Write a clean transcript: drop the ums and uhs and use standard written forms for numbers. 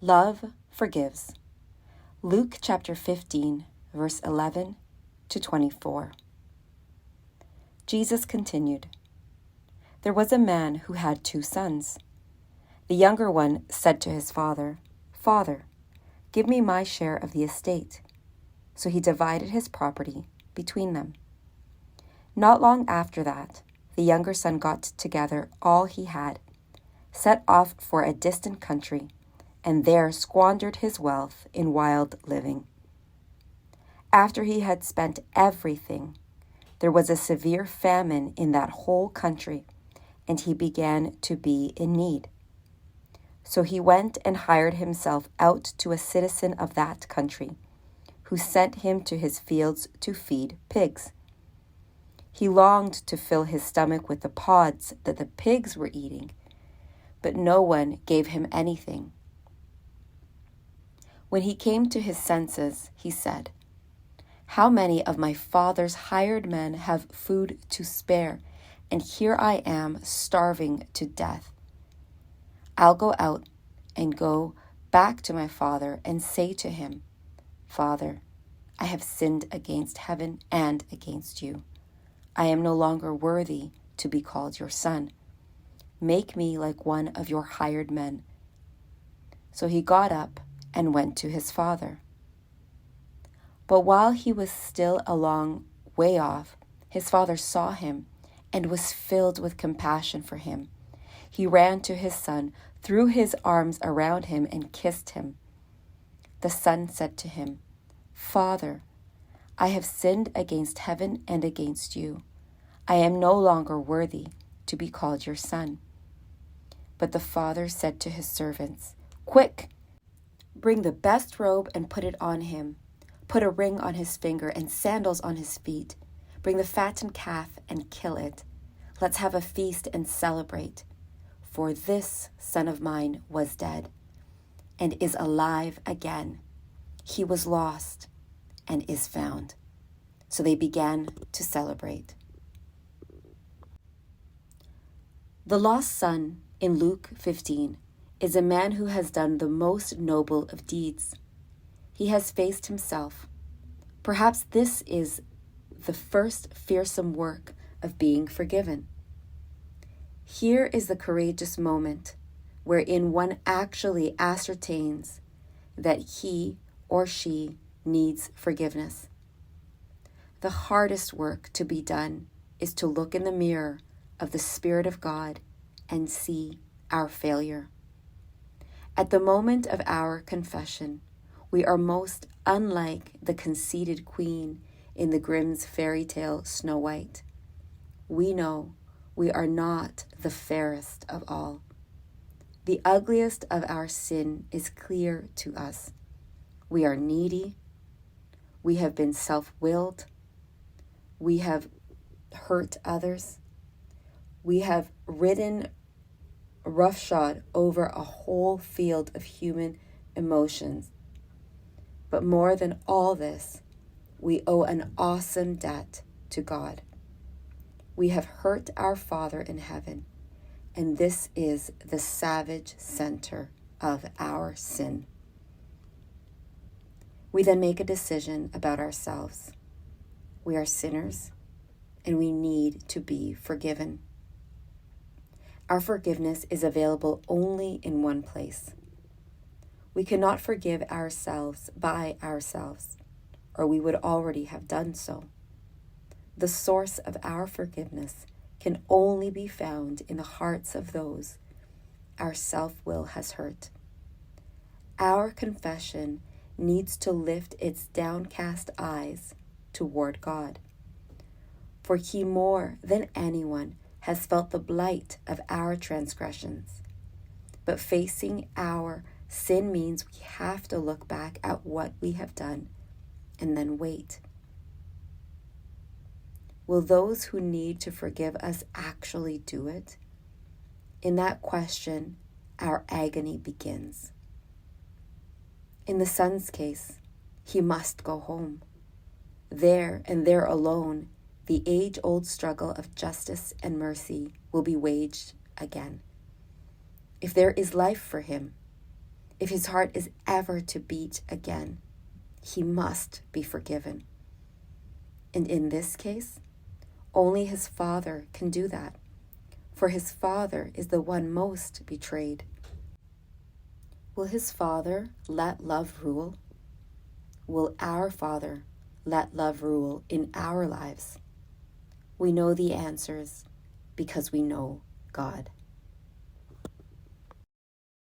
Love forgives. Luke chapter 15, verse 11 to 24. Jesus continued, "There was a man who had 2 sons. The younger one said to his father, 'Father, give me my share of the estate.' So he divided his property between them. Not long after that, the younger son got together all he had, set off for a distant country, and there squandered his wealth in wild living. After he had spent everything, there was a severe famine in that whole country, and he began to be in need. So he went and hired himself out to a citizen of that country, who sent him to his fields to feed pigs. He longed to fill his stomach with the pods that the pigs were eating, but no one gave him anything. When he came to his senses, he said, 'How many of my father's hired men have food to spare, and here I am starving to death? I'll go out and go back to my father and say to him, Father, I have sinned against heaven and against you. I am no longer worthy to be called your son. Make me like one of your hired men.' So he got up and went to his father. But while he was still a long way off, his father saw him and was filled with compassion for him. He ran to his son, threw his arms around him, and kissed him. The son said to him, 'Father, I have sinned against heaven and against you. I am no longer worthy to be called your son.' But the father said to his servants, 'Quick! Bring the best robe and put it on him. Put a ring on his finger and sandals on his feet. Bring the fattened calf and kill it. Let's have a feast and celebrate. For this son of mine was dead and is alive again. He was lost and is found.' So they began to celebrate." The lost son in Luke 15 is a man who has done the most noble of deeds. He has faced himself. Perhaps this is the first fearsome work of being forgiven. Here is the courageous moment wherein one actually ascertains that he or she needs forgiveness. The hardest work to be done is to look in the mirror of the Spirit of God and see our failure. At the moment of our confession, we are most unlike the conceited queen in the Grimm's fairy tale Snow White. We know we are not the fairest of all. The ugliest of our sin is clear to us. We are needy. We have been self-willed. We have hurt others. We have ridden roughshod over a whole field of human emotions. But more than all this, we owe an awesome debt to God. We have hurt our Father in heaven, and this is the savage center of our sin. We then make a decision about ourselves. We are sinners, and we need to be forgiven. Our forgiveness is available only in one place. We cannot forgive ourselves by ourselves, or we would already have done so. The source of our forgiveness can only be found in the hearts of those our self-will has hurt. Our confession needs to lift its downcast eyes toward God, for He more than anyone has felt the blight of our transgressions. But facing our sin means we have to look back at what we have done and then wait. Will those who need to forgive us actually do it? In that question, our agony begins. In the son's case, he must go home. There and there alone, the age-old struggle of justice and mercy will be waged again. If there is life for him, if his heart is ever to beat again, he must be forgiven. And in this case, only his Father can do that, for his Father is the one most betrayed. Will his Father let love rule? Will our Father let love rule in our lives? We know the answers because we know God.